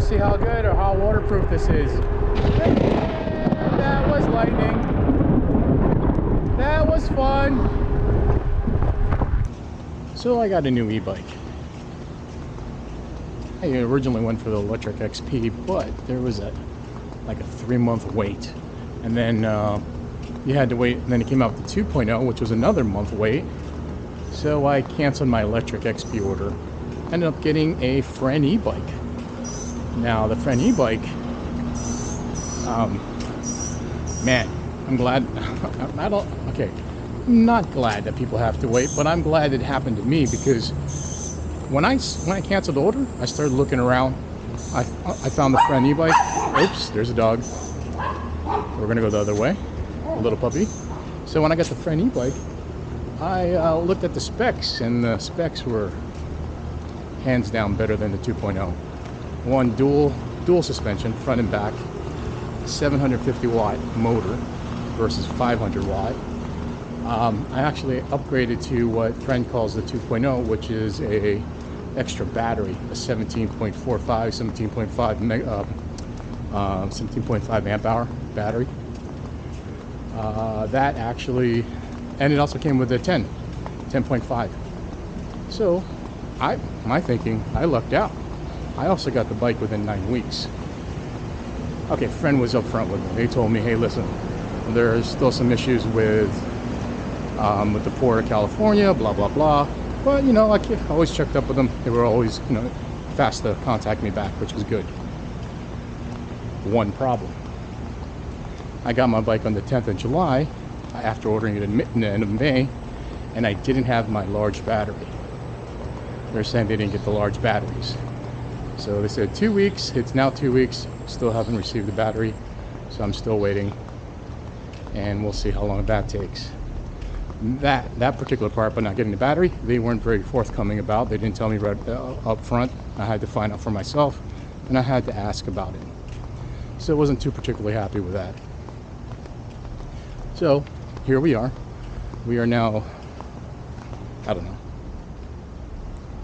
see how good or how waterproof this is. That was lightning. That was fun. So I got a new e-bike. I originally went for the Lectric XP, but there was like a 3-month wait, and then you had to wait, and then it came out with the 2.0, which was another month wait. So I canceled my Lectric XP order. Ended up getting a Friend Ebike. Now the Friend Ebike, man, I'm glad. Not glad that people have to wait, but I'm glad it happened to me, because when I canceled the order, I started looking around. I found the Friend Ebike. Oops, there's a dog. We're gonna go the other way. A little puppy. So when I got the Friend Ebike, I looked at the specs, and the specs were hands down better than the 2.0. One dual suspension, front and back, 750 watt motor versus 500 watt. I actually upgraded to what Friend calls the 2.0, which is a extra battery, a 17.5 amp hour battery. That actually, and it also came with a 10.5. So my thinking, I lucked out. I also got the bike within 9 weeks. Okay, Friend was up front with me. They told me, hey, listen, there's still some issues with the port of California, blah blah blah. But you know, I always checked up with them. They were always, you know, fast to contact me back, which was good. One problem: I got my bike on the 10th of July after ordering it in the end of May, and I didn't have my large battery. They're saying they didn't get the large batteries, so they said 2 weeks. It's now 2 weeks. Still haven't received the battery, so I'm still waiting, and we'll see how long that takes. That particular part, but not getting the battery, they weren't very forthcoming about. They didn't tell me right up front. I had to find out for myself, and I had to ask about it. So I wasn't too particularly happy with that. So here we are. We are now, I don't know,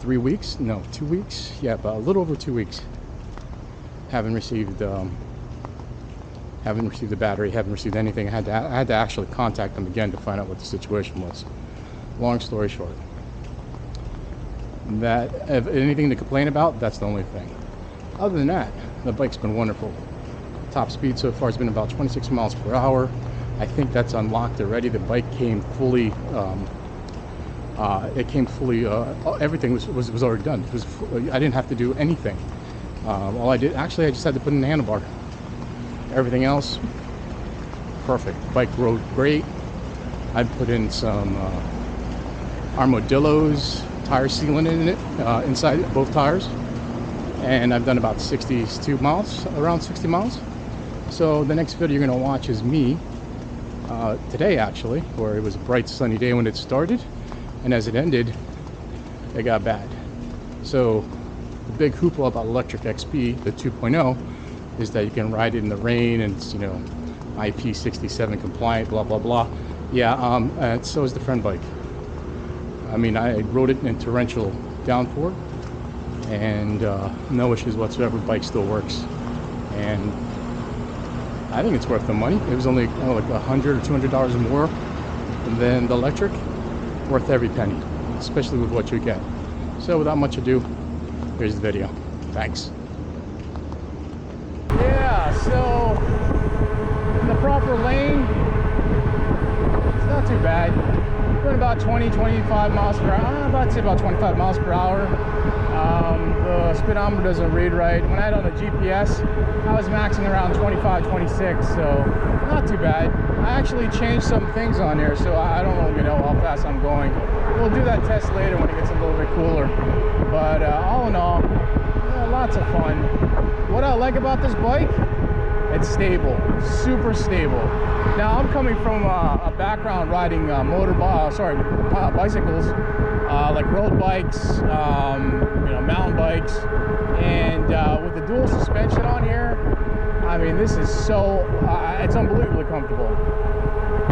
3 weeks? No, 2 weeks? Yeah, about a little over 2 weeks. Haven't received the battery, haven't received anything. I had to actually contact them again to find out what the situation was. Long story short, that if anything to complain about, that's the only thing. Other than that, the bike's been wonderful. Top speed so far has been about 26 miles per hour. I think that's unlocked already. The bike came fully, everything was already done. I didn't have to do anything. All I did, actually, I just had to put in the handlebar. Everything else, perfect. Bike rode great. I put in some Armadillo's tire sealant in it, inside both tires. And I've done about 62 miles, around 60 miles. So the next video you're gonna watch is me, today actually, where it was a bright sunny day when it started. And as it ended, it got bad. So the big hoopla about Lectric XP, the 2.0, is that you can ride it in the rain, and it's, you know, IP67 compliant, blah blah blah. Yeah, and so is the Friend bike. I mean, I rode it in torrential downpour, and no issues whatsoever. Bike still works, and I think it's worth the money. It was only like $100 or $200 more than the Lectric. Worth every penny, especially with what you get. So without much ado, here's the video. Thanks. Yeah, so in the proper lane, it's not too bad. Going about 20-25 miles per hour. I'm about to say about 25 miles per hour. The speedometer doesn't read right. When I had on the GPS, I was maxing around 25-26, so not too bad. I actually changed some things on there, so I don't really know how fast I'm going. We'll do that test later when it gets a little bit cooler. But all in all, yeah, lots of fun. What I like about this bike, it's stable, super stable. Now I'm coming from a background riding bicycles, like road bikes, you know, mountain bikes, and with the dual suspension on here, I mean, this is so, it's unbelievably comfortable.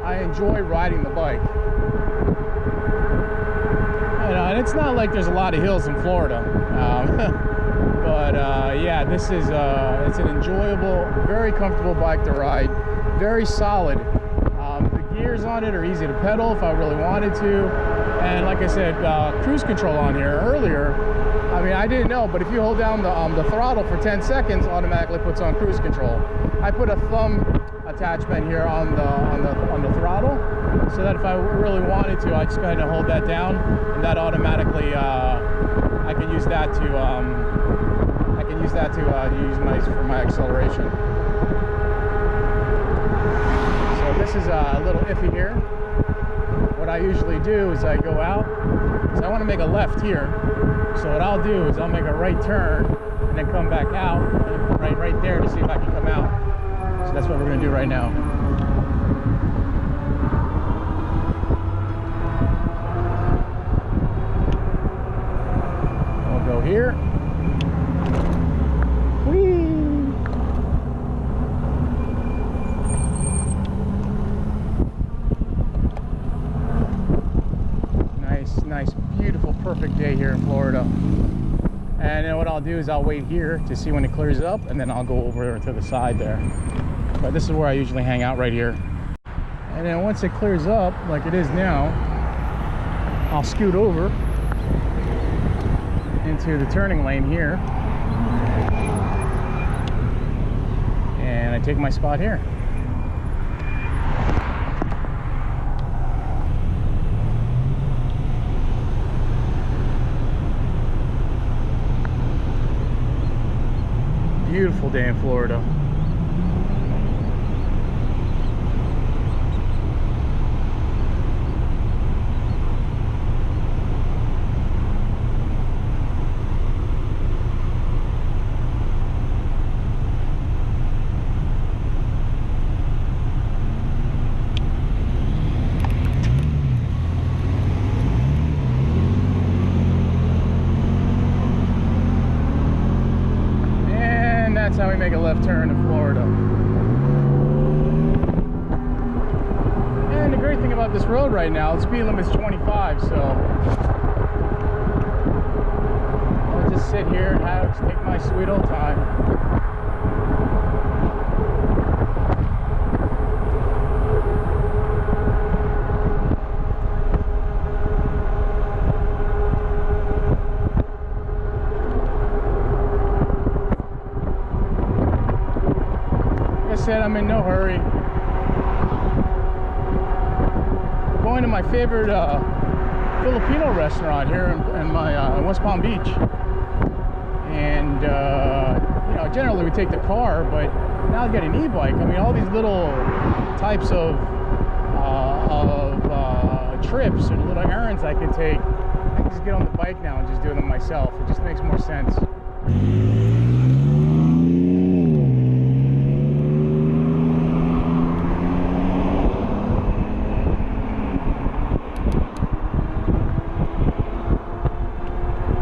I enjoy riding the bike. You know, and it's not like there's a lot of hills in Florida, but But yeah, this is it's an enjoyable, very comfortable bike to ride, very solid. The gears on it are easy to pedal if I really wanted to, and like I said, cruise control on here earlier. I mean, I didn't know, but if you hold down the throttle for 10 seconds, automatically puts on cruise control. I put a thumb attachment here on the throttle, so that if I really wanted to, I just kind of hold that down, and that automatically I can use that to use for my acceleration. So this is a little iffy here. What I usually do is I go out, because I want to make a left here. So what I'll do is I'll make a right turn and then come back out right there to see if I can come out. So that's what we're going to do right now. We'll go here. Whee! Nice, beautiful, perfect day here in Florida. And then what I'll do is I'll wait here to see when it clears up, and then I'll go over to the side there. But this is where I usually hang out, right here. And then once it clears up, like it is now, I'll scoot over into the turning lane here, and I take my spot here. Beautiful day in Florida. That's how we make a left turn in Florida. And the great thing about this road right now, the speed limit's 25, so I'll just sit here and take my sweet old time. I'm in no hurry. I'm going to my favorite Filipino restaurant here in West Palm Beach, and you know, generally we take the car, but now I've got an e-bike. I mean, all these little types of trips and little errands I can take, I can just get on the bike now and just do them myself. It just makes more sense.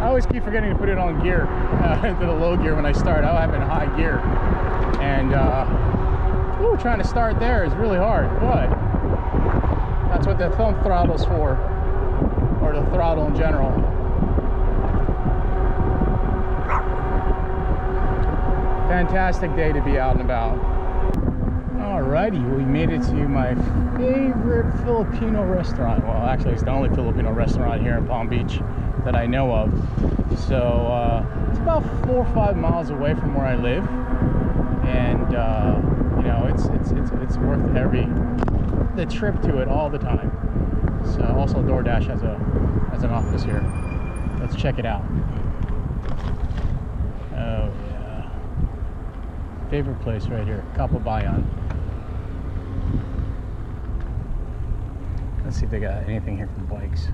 I always keep forgetting to put it on gear, into the low gear when I start. I have it in high gear, and trying to start there is really hard, but that's what the thumb throttle's for, or the throttle in general. Fantastic day to be out and about. Alrighty, we made it to my favorite Filipino restaurant. Well, actually, it's the only Filipino restaurant here in Palm Beach that I know of. So it's about 4 or 5 miles away from where I live, and you know, it's worth the trip to it all the time. So also DoorDash has an office here. Let's check it out. Oh yeah, favorite place right here, Kapabayan. Let's see if they got anything here for bikes.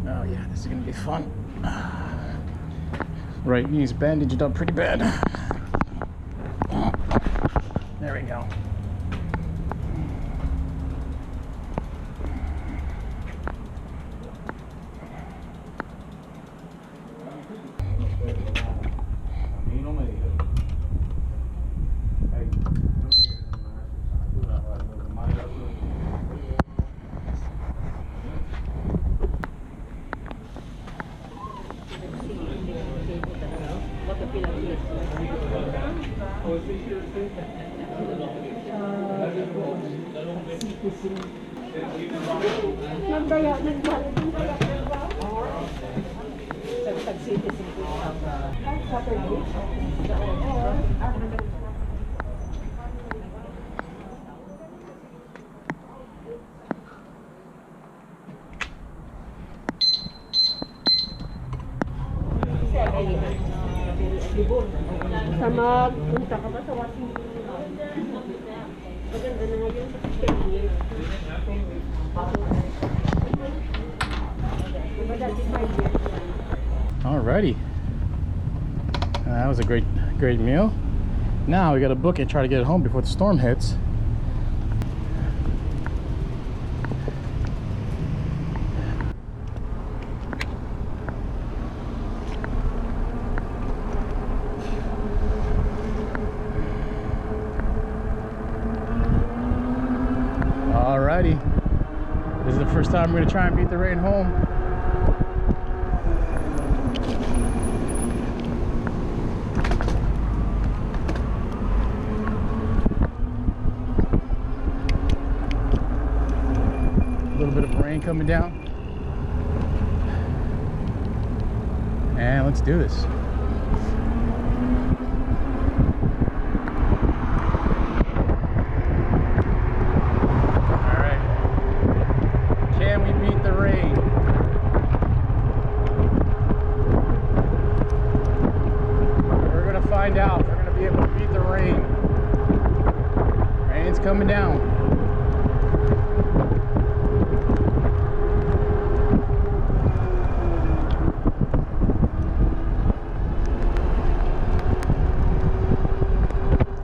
Oh yeah, this is gonna be fun. Right knee's bandaged up pretty bad. There we go. Sa magpunta ka ba sa Washington? Maganda na ngayon sa schedule. Alrighty. That was a great meal. Now we gotta book it, try to get it home before the storm hits. Alrighty. This is the first time we're gonna try and beat the rain home. A little bit of rain coming down. And let's do this. Coming down.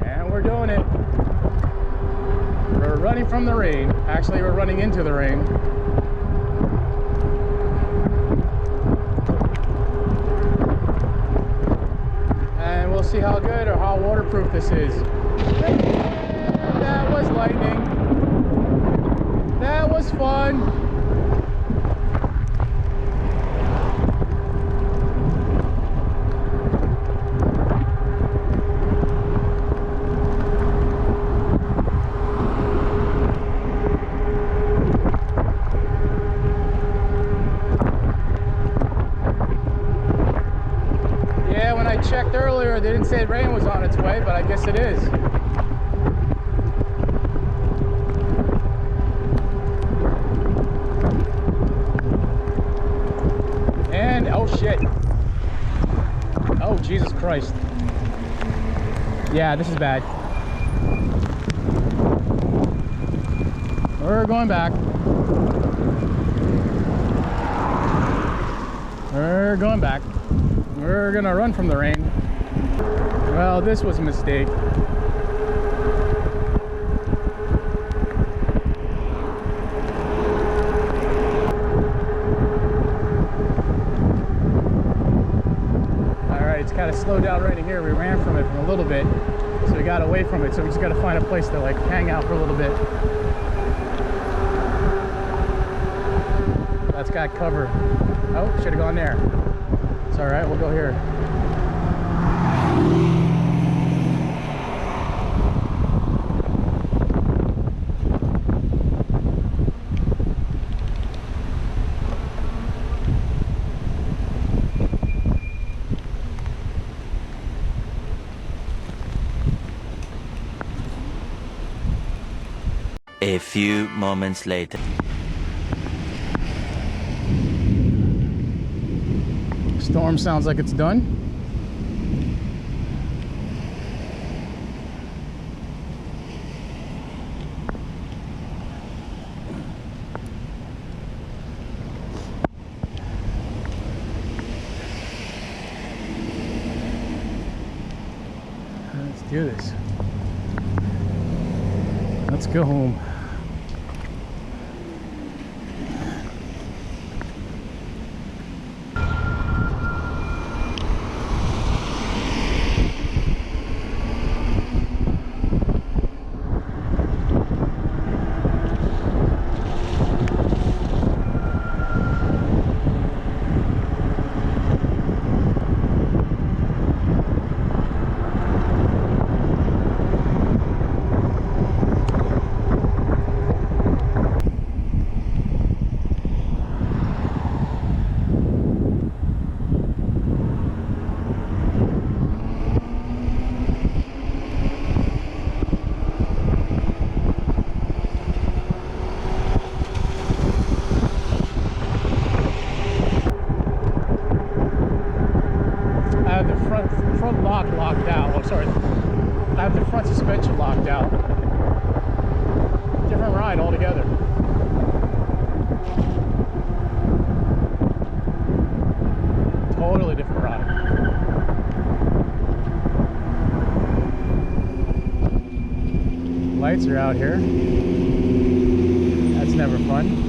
And we're doing it. We're running from the rain. Actually, we're running into the rain. And we'll see how good or how waterproof this is. That was lightning. That was fun. Yeah, when I checked earlier, they didn't say rain was on its way, but I guess it is. Oh shit. Oh Jesus Christ. Yeah, this is bad. We're going back. We're going back. We're gonna run from the rain. Well, this was a mistake. It's kind of slowed down right here. We ran from it for a little bit, so we got away from it. So we just got to find a place to like hang out for a little bit. That's got cover. Oh, should have gone there. It's all right. We'll go here. A few moments later. Storm sounds like it's done. Let's do this. Let's go home. suspension locked out. Different ride altogether. Totally different ride. Lights are out here. That's never fun.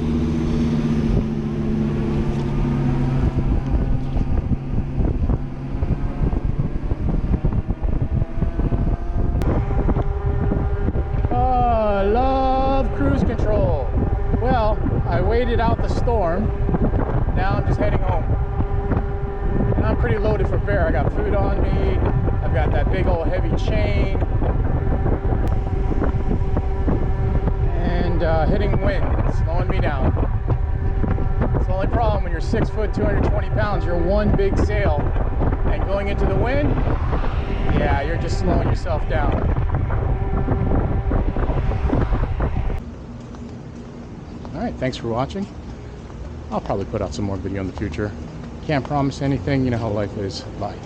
I love cruise control. Well, I waited out the storm. Now I'm just heading home. And I'm pretty loaded for bear. I got food on me. I've got that big old heavy chain. And hitting wind, slowing me down. It's the only problem when you're 6 foot, 220 pounds, you're one big sail. And going into the wind, yeah, you're just slowing yourself down. Alright, thanks for watching. I'll probably put out some more video in the future. Can't promise anything, you know how life is. Bye.